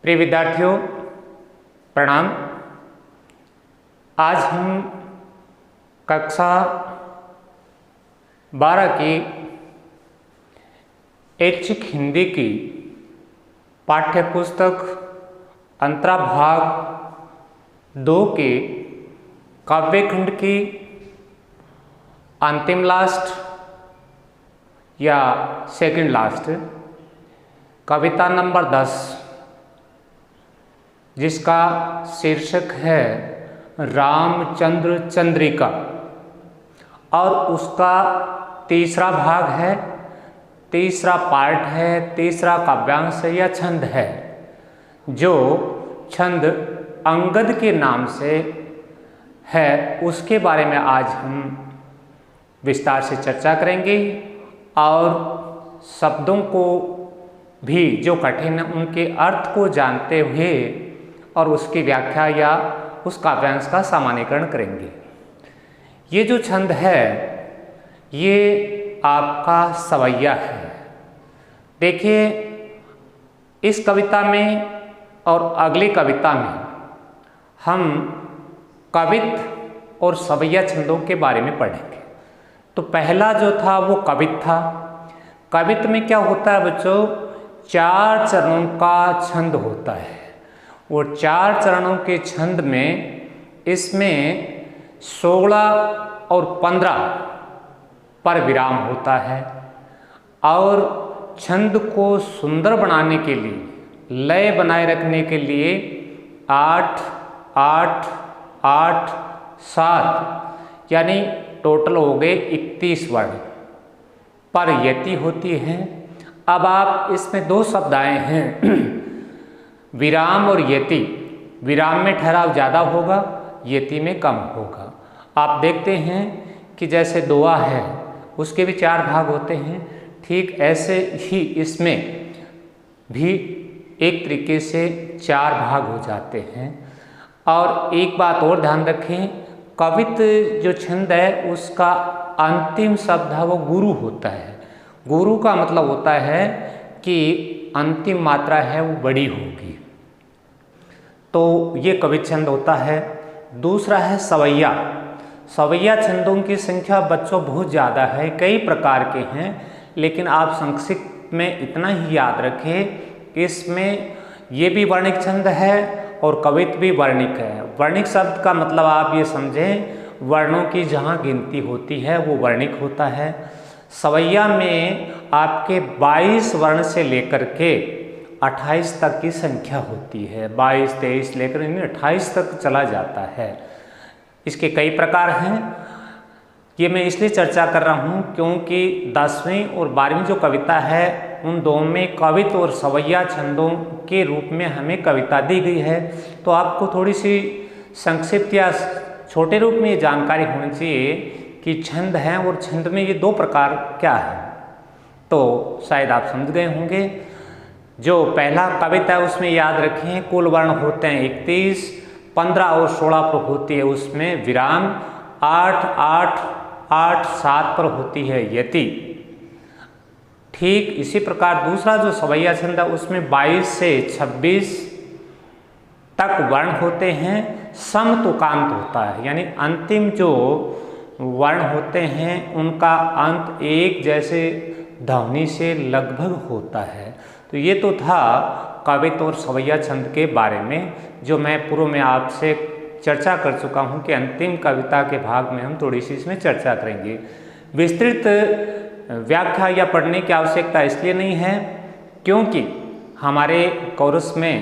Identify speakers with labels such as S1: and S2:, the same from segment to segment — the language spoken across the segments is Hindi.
S1: प्रिय विद्यार्थियों, प्रणाम। आज हम कक्षा 12 की ऐच्छिक हिंदी की पाठ्य पुस्तक अंतरा भाग 2 के काव्यखंड की अंतिम लास्ट या सेकंड लास्ट कविता नंबर 10, जिसका शीर्षक है रामचंद्र चंद्रिका, और उसका तीसरा भाग है, तीसरा पार्ट है, तीसरा काव्यांश या छंद है, जो छंद अंगद के नाम से है। उसके बारे में आज हम विस्तार से चर्चा करेंगे और शब्दों को भी जो कठिन है उनके अर्थ को जानते हुए और उसकी व्याख्या या उस काव्यांश का सामान्यीकरण करेंगे। ये जो छंद है ये आपका सवैया है। देखिए, इस कविता में और अगली कविता में हम कवित और सवैया छंदों के बारे में पढ़ेंगे। तो पहला जो था वो कवित था। कवित में क्या होता है बच्चों? 4 चरणों का छंद होता है। वो 4 चरणों के छंद में इसमें 16 और 15 पर विराम होता है, और छंद को सुंदर बनाने के लिए, लय बनाए रखने के लिए 8, 8, 8, 7 यानी टोटल हो गए 31 वर्ण पर यति होती है। अब आप इसमें 2 शब्द आए हैं, विराम और यति। विराम में ठहराव ज़्यादा होगा, यति में कम होगा। आप देखते हैं कि जैसे दोआ है उसके भी 4 भाग होते हैं, ठीक ऐसे ही इसमें भी एक तरीके से 4 भाग हो जाते हैं। और एक बात और ध्यान रखें, कवित जो छंद है उसका अंतिम शब्द है वो गुरु होता है। गुरु का मतलब होता है कि अंतिम मात्रा है वो बड़ी होगी। तो ये कवित छंद होता है। दूसरा है सवैया। सवैया छंदों की संख्या बच्चों बहुत ज़्यादा है, कई प्रकार के हैं, लेकिन आप संक्षिप्त में इतना ही याद रखें, इसमें ये भी वर्णिक छंद है और कवित भी वर्णिक है। वर्णिक शब्द का मतलब आप ये समझें, वर्णों की जहाँ गिनती होती है वो वर्णिक होता है। सवैया में आपके 22 वर्ण से लेकर के 28 तक की संख्या होती है। 22, 23 लेकर 28 तक चला जाता है। इसके कई प्रकार हैं। ये मैं इसलिए चर्चा कर रहा हूँ क्योंकि 10वीं और 12वीं जो कविता है उन दोनों में कवित और सवैया छंदों के रूप में हमें कविता दी गई है। तो आपको थोड़ी सी संक्षिप्त या छोटे रूप में ये जानकारी होनी चाहिए कि छंद हैं और छंद में ये 2 प्रकार क्या है। तो शायद आप समझ गए होंगे। जो पहला कविता है उसमें याद रखें कुल वर्ण होते हैं 31, 15 और 16 पर होती है उसमें विराम, 8, 8, 8, 7 पर होती है यति। ठीक इसी प्रकार दूसरा जो सवैया छंद है उसमें 22 से 26 तक वर्ण होते हैं, सम तुकांत होता है, यानी अंतिम जो वर्ण होते हैं उनका अंत एक जैसे ध्वनि से लगभग होता है। तो ये तो था कवित और सवैया छंद के बारे में, जो मैं पूर्व में आपसे चर्चा कर चुका हूँ कि अंतिम कविता के भाग में हम थोड़ी सी इसमें चर्चा करेंगे। विस्तृत व्याख्या या पढ़ने की आवश्यकता इसलिए नहीं है क्योंकि हमारे कोर्स में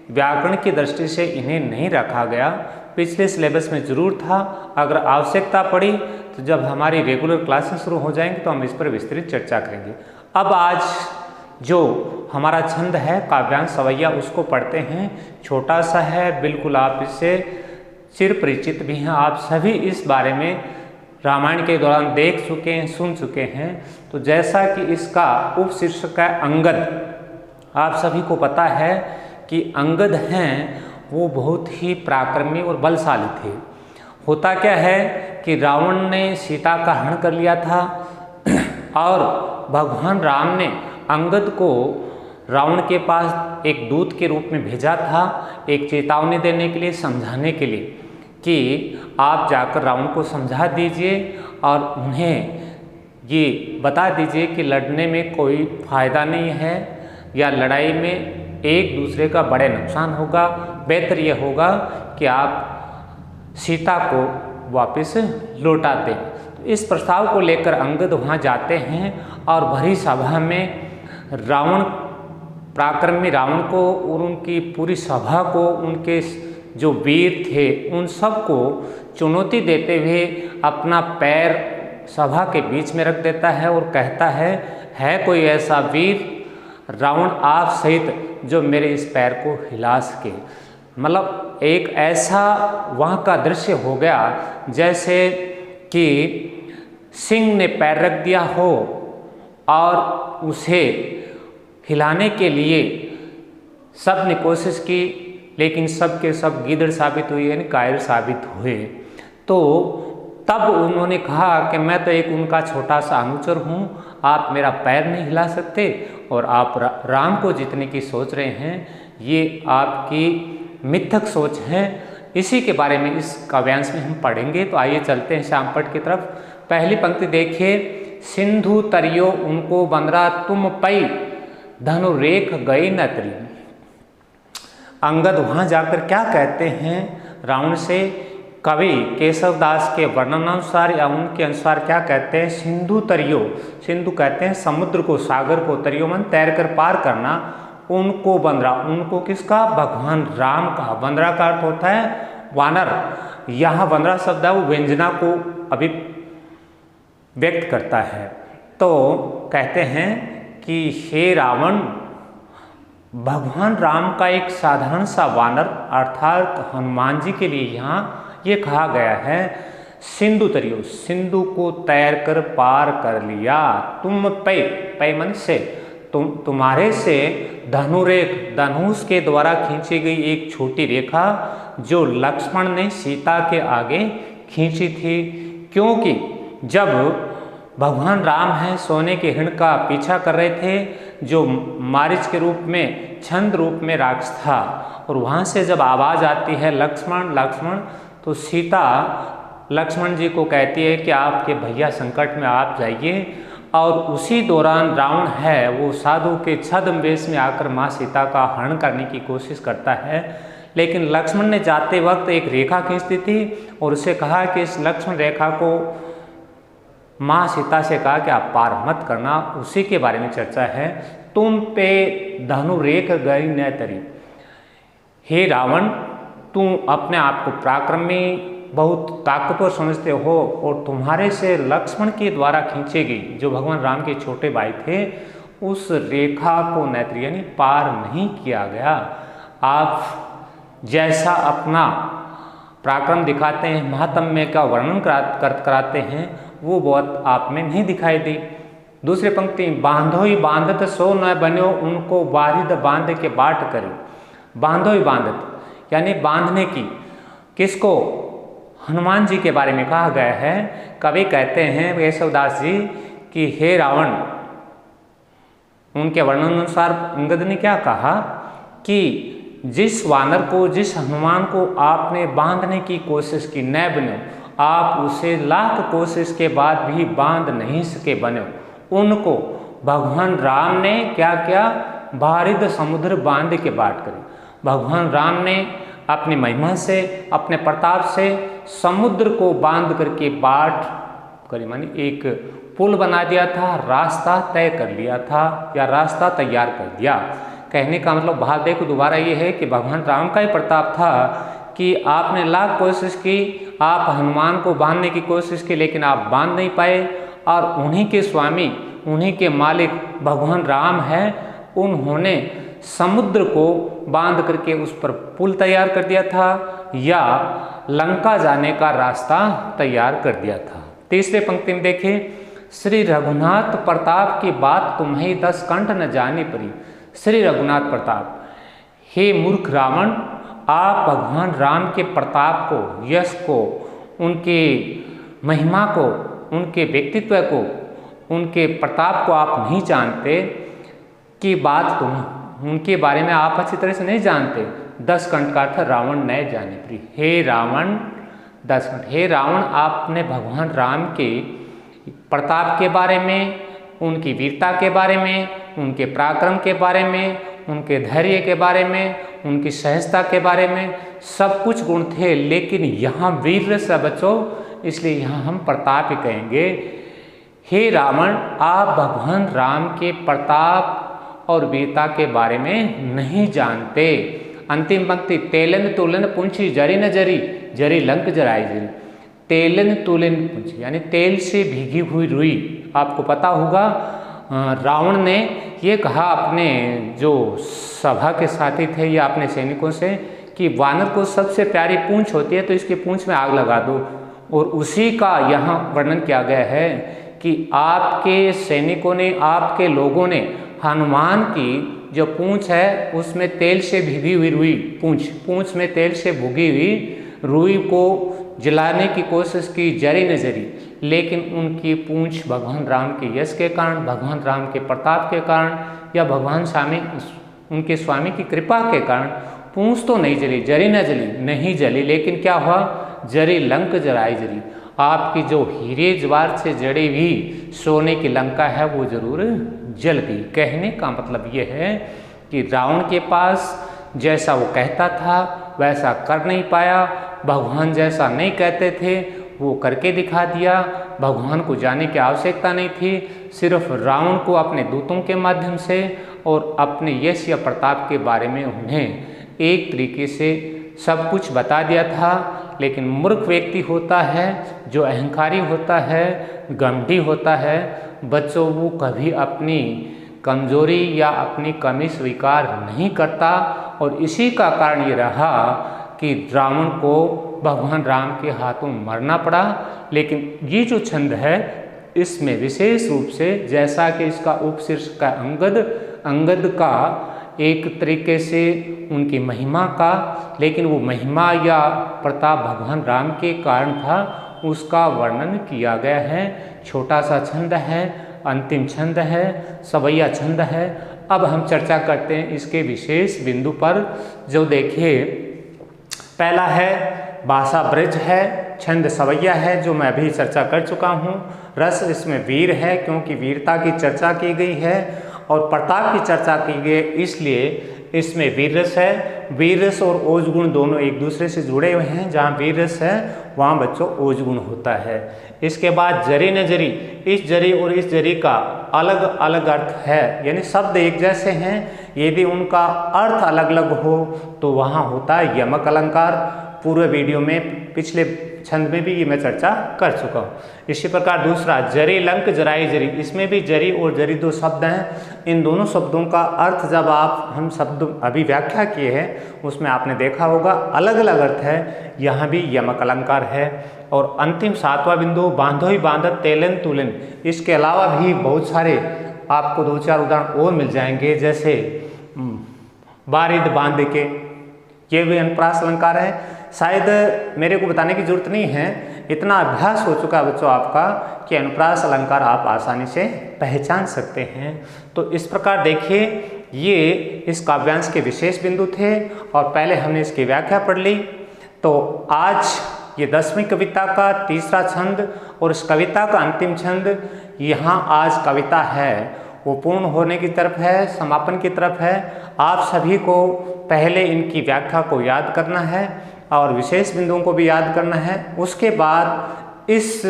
S1: व्याकरण की दृष्टि से इन्हें नहीं रखा गया। पिछले सिलेबस में जरूर था। अगर आवश्यकता पड़ी तो जब हमारी रेगुलर क्लासेस शुरू हो जाएंगी तो हम इस पर विस्तृत चर्चा करेंगे। अब आज जो हमारा छंद है काव्यांश सवैया उसको पढ़ते हैं। छोटा सा है, बिल्कुल आप इससे चिर परिचित भी हैं। आप सभी इस बारे में रामायण के दौरान देख चुके हैं, सुन चुके हैं। तो जैसा कि इसका उपशीर्षक है अंगद, आप सभी को पता है कि अंगद हैं वो बहुत ही पराक्रमी और बलशाली थे। होता क्या है कि रावण ने सीता का हरण कर लिया था और भगवान राम ने अंगद को रावण के पास एक दूत के रूप में भेजा था, एक चेतावनी देने के लिए, समझाने के लिए कि आप जाकर रावण को समझा दीजिए और उन्हें ये बता दीजिए कि लड़ने में कोई फ़ायदा नहीं है या लड़ाई में एक दूसरे का बड़े नुकसान होगा। बेहतर यह होगा कि आप सीता को वापस लौटा दें। तो इस प्रस्ताव को लेकर अंगद वहाँ जाते हैं और भरी सभा में रावण, पराक्रमी रावण को और उनकी पूरी सभा को, उनके जो वीर थे उन सबको चुनौती देते हुए अपना पैर सभा के बीच में रख देता है और कहता है कोई ऐसा वीर रावण आप सहित जो मेरे इस पैर को हिला सके। मतलब एक ऐसा वहाँ का दृश्य हो गया जैसे कि सिंह ने पैर रख दिया हो और उसे हिलाने के लिए सब ने कोशिश की, लेकिन सब के सब गीदड़ साबित हुए, यानी कायर साबित हुए। तो तब उन्होंने कहा कि मैं तो एक उनका छोटा सा अनुचर हूँ, आप मेरा पैर नहीं हिला सकते और आप राम को जीतने की सोच रहे हैं, ये आपकी मिथक सोच है। इसी के बारे में इस काव्यांश में हम पढ़ेंगे। तो आइए चलते हैं श्यामपट की तरफ। पहली पंक्ति देखिए, सिंधु तरियो उनको बंदरा तुम पई धनु रेख गई न तरी। अंगद वहाँ जाकर क्या कहते हैं रावण से? कवि केशवदास के वर्णन अनुसार या उनके अनुसार क्या कहते हैं? सिंधु तरियो, सिंधु कहते हैं समुद्र को, सागर को, तरियो मन तैर कर पार करना, उनको बंदरा, उनको किसका? भगवान राम का। बंदरा का अर्थ होता है वानर। यहाँ बंदरा शब्द है वो व्यंजना को अभी व्यक्त करता है। तो कहते हैं कि हे रावण, भगवान राम का एक साधारण सा वानर अर्थात हनुमान जी के लिए यहाँ ये कहा गया है सिंधु तरियो, सिंधु को तैर कर पार कर लिया। तुम पै मन से, तुम्हारे से धनुरेख, धनुष के द्वारा खींची गई एक छोटी रेखा जो लक्ष्मण ने सीता के आगे खींची थी। क्योंकि जब भगवान राम है सोने के हिरण का पीछा कर रहे थे, जो मारीच के रूप में, छंद रूप में राक्षस था, और वहाँ से जब आवाज़ आती है लक्ष्मण लक्ष्मण, तो सीता लक्ष्मण जी को कहती है कि आपके भैया संकट में, आप जाइए। और उसी दौरान रावण है वो साधु के छद्म वेश में आकर माँ सीता का हरण करने की कोशिश करता है। लेकिन लक्ष्मण ने जाते वक्त एक रेखा खींच दी थी और उसे कहा कि इस लक्ष्मण रेखा को, माँ सीता से कहा कि आप पार मत करना। उसी के बारे में चर्चा है। तुम पे धनु रेख गई न तरी। हे रावण, तुम अपने आप को पराक्रमी, बहुत ताकतवर समझते हो और तुम्हारे से लक्ष्मण के द्वारा खींची गई, जो भगवान राम के छोटे भाई थे, उस रेखा को नैत्री यानी पार नहीं किया गया। आप जैसा अपना पराक्रम दिखाते हैं, महात्म्य का वर्णन कराते हैं, वो बात आप में नहीं दिखाई दी। दूसरी पंक्ति, बांधो ही बांधत सो न बन्यो उनको बारिद बांध के बाट करी। बांधो ही बांधत यानी बांधने की, किसको? हनुमान जी के बारे में कहा गया है। कवि कहते हैं केशवदास जी कि हे रावण, उनके वर्णन अनुसार अंगद ने क्या कहा कि जिस वानर को, जिस हनुमान को आपने बांधने की कोशिश की, न बनो, आप उसे लाख कोशिश के बाद भी बांध नहीं सके बनो, उनको भगवान राम ने क्या किया? बारिद समुद्र बांध के बाट करी। भगवान राम ने अपनी महिमा से, अपने प्रताप से समुद्र को बांध करके बाट करी, मानी एक पुल बना दिया था, रास्ता तय कर लिया था या रास्ता तैयार कर दिया। कहने का मतलब भाव देखो दोबारा ये है कि भगवान राम का ही प्रताप था कि आपने लाख कोशिश की, आप हनुमान को बांधने की कोशिश की, लेकिन आप बांध नहीं पाए। और उन्हीं के स्वामी, उन्हीं के मालिक भगवान राम है, उन्होंने समुद्र को बांध करके उस पर पुल तैयार कर दिया था या लंका जाने का रास्ता तैयार कर दिया था। तीसरे पंक्ति में देखें, श्री रघुनाथ प्रताप की बात तुम्हें 10 कंठ न जाने परी। श्री रघुनाथ प्रताप, हे मूर्ख रावण, आप भगवान राम के प्रताप को, यश को, उनकी महिमा को, उनके व्यक्तित्व को, उनके प्रताप को आप नहीं जानते कि बात उनके बारे में आप अच्छी तरह से नहीं जानते। 10 कंठ का अर्थ रावण नए जाने प्रिय। हे रावण 10 कंठ, हे रावण आपने भगवान राम के प्रताप के बारे में, उनकी वीरता के बारे में, उनके पराक्रम के बारे में, उनके धैर्य के बारे में, उनकी सहजता के बारे में सब कुछ गुण थे, लेकिन यहाँ वीर से बचो, इसलिए यहाँ हम प्रताप ही कहेंगे। हे रावण आप भगवान राम के प्रताप और वीरता के बारे में नहीं जानते। अंतिम पंक्ति, तेलन तुलन पुंछी जरी न जरी, जरी लंक जराई जरी। तेलन तुलन पुंछी यानी तेल से भीगी हुई रुई। आपको पता होगा रावण ने ये कहा अपने जो सभा के साथी थे या अपने सैनिकों से कि वानर को सबसे प्यारी पूंछ होती है तो इसकी पूंछ में आग लगा दो, और उसी का यहाँ वर्णन किया गया है कि आपके सैनिकों ने, आपके लोगों ने हनुमान की जो पूंछ है उसमें तेल से भीगी हुई रुई, पूंछ में तेल से भुगी हुई रुई को जलाने की कोशिश की, जरी न जरी, लेकिन उनकी पूंछ भगवान राम के यश के कारण, भगवान राम के प्रताप के कारण या भगवान स्वामी उनके स्वामी की कृपा के कारण पूंछ तो नहीं जली, जरी न जली, नहीं जली, लेकिन क्या हुआ, जरी लंक जराई जरी। आपकी जो हीरे ज्वार से जड़ी हुई सोने की लंका है वो जरूर जल गई। कहने का मतलब ये है कि रावण के पास जैसा वो कहता था वैसा कर नहीं पाया, भगवान जैसा नहीं कहते थे वो करके दिखा दिया। भगवान को जाने की आवश्यकता नहीं थी, सिर्फ रावण को अपने दूतों के माध्यम से और अपने यश या प्रताप के बारे में उन्हें एक तरीके से सब कुछ बता दिया था। लेकिन मूर्ख व्यक्ति होता है, जो अहंकारी होता है, घमंडी होता है, बच्चों वो कभी अपनी कमजोरी या अपनी कमी स्वीकार नहीं करता, और इसी का कारण ये रहा कि रावण को भगवान राम के हाथों मरना पड़ा। लेकिन ये जो छंद है इसमें विशेष रूप से, जैसा कि इसका उपशीर्षक का अंगद का एक तरीके से उनकी महिमा का, लेकिन वो महिमा या प्रताप भगवान राम के कारण था, उसका वर्णन किया गया है। छोटा सा छंद है, अंतिम छंद है, सवैया छंद है। अब हम चर्चा करते हैं इसके विशेष बिंदु पर। जो देखिए पहला है भाषा ब्रज है, छंद सवैया है, जो मैं अभी चर्चा कर चुका हूँ। रस इसमें वीर है क्योंकि वीरता की चर्चा की गई है, और प्रताप की चर्चा की गई, इसलिए इसमें वीर रस है। वीर रस और ओज गुण दोनों एक दूसरे से जुड़े हुए हैं। जहाँ वीर रस है वहाँ बच्चों ओज गुण होता है। इसके बाद जरी न जरी, इस जरी और इस जरी का अलग अलग अर्थ है, यानी शब्द एक जैसे हैं, यदि उनका अर्थ अलग अलग हो तो वहाँ होता है यमक अलंकार। पूर्व वीडियो में पिछले छंद में भी ये मैं चर्चा कर चुका हूँ। इसी प्रकार दूसरा जरी लंक जराई जरी, इसमें भी जरी और जरी दो शब्द हैं। इन दोनों शब्दों का अर्थ जब हम शब्द अभी व्याख्या किए हैं उसमें आपने देखा होगा अलग अलग अर्थ है। यहाँ भी यमक अलंकार है। और अंतिम सातवां बिंदु बांधो ही बांधत तेलन तुलन, इसके अलावा भी बहुत सारे आपको 2-4 उदाहरण और मिल जाएंगे, जैसे बारिद बांध के, ये भी अनुप्रास अलंकार है। शायद मेरे को बताने की जरूरत नहीं है, इतना अभ्यास हो चुका है बच्चों आपका कि अनुप्रास अलंकार आप आसानी से पहचान सकते हैं। तो इस प्रकार देखिए ये इस काव्यांश के विशेष बिंदु थे, और पहले हमने इसकी व्याख्या पढ़ ली। तो आज ये 10वीं कविता का तीसरा छंद और इस कविता का अंतिम छंद, यहाँ आज कविता है वो पूर्ण होने की तरफ है, समापन की तरफ है। आप सभी को पहले इनकी व्याख्या को याद करना है और विशेष बिंदुओं को भी याद करना है। उसके बाद इस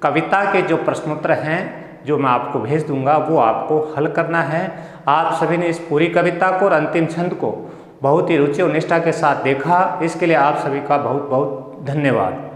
S1: कविता के जो प्रश्नोत्तर हैं जो मैं आपको भेज दूंगा वो आपको हल करना है। आप सभी ने इस पूरी कविता को और अंतिम छंद को बहुत ही रुचि और निष्ठा के साथ देखा, इसके लिए आप सभी का बहुत बहुत धन्यवाद।